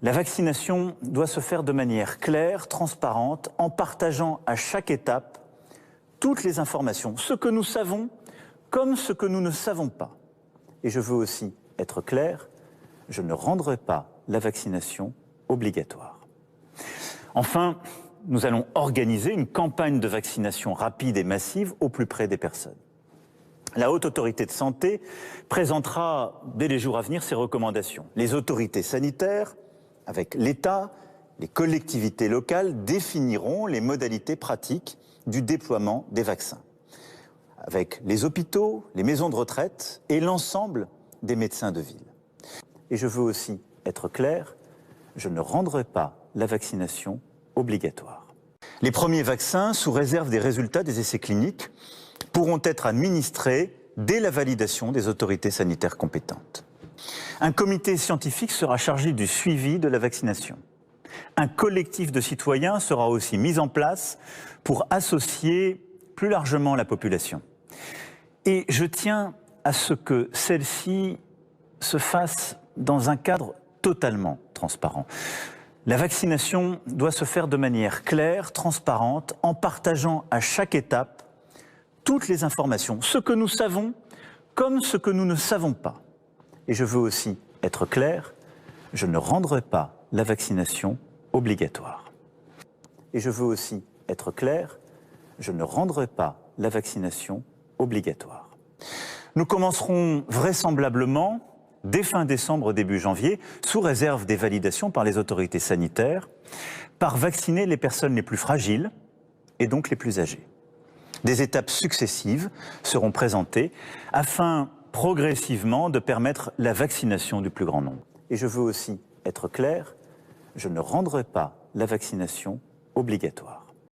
La vaccination doit se faire de manière claire, transparente, en partageant à chaque étape toutes les informations, ce que nous savons comme ce que nous ne savons pas. Et je veux aussi être clair, je ne rendrai pas la vaccination obligatoire. Enfin, nous allons organiser une campagne de vaccination rapide et massive au plus près des personnes. La Haute Autorité de Santé présentera dès les jours à venir ses recommandations. Les autorités sanitaires, avec l'État, les collectivités locales, définiront les modalités pratiques du déploiement des vaccins. Avec les hôpitaux, les maisons de retraite et l'ensemble des médecins de ville. Et je veux aussi être clair, je ne rendrai pas la vaccination obligatoire. Les premiers vaccins, sous réserve des résultats des essais cliniques, pourront être administrés dès la validation des autorités sanitaires compétentes. Un comité scientifique sera chargé du suivi de la vaccination. Un collectif de citoyens sera aussi mis en place pour associer plus largement la population. Et je tiens à ce que celle-ci se fasse dans un cadre totalement transparent. La vaccination doit se faire de manière claire, transparente, en partageant à chaque étape toutes les informations, ce que nous savons comme ce que nous ne savons pas. Et je veux aussi être clair, je ne rendrai pas la vaccination obligatoire. Et je veux aussi être clair, je ne rendrai pas la vaccination obligatoire. Nous commencerons vraisemblablement dès fin décembre, début janvier, sous réserve des validations par les autorités sanitaires, par vacciner les personnes les plus fragiles et donc les plus âgées. Des étapes successives seront présentées afin progressivement de permettre la vaccination du plus grand nombre. Et je veux aussi être clair, je ne rendrai pas la vaccination obligatoire.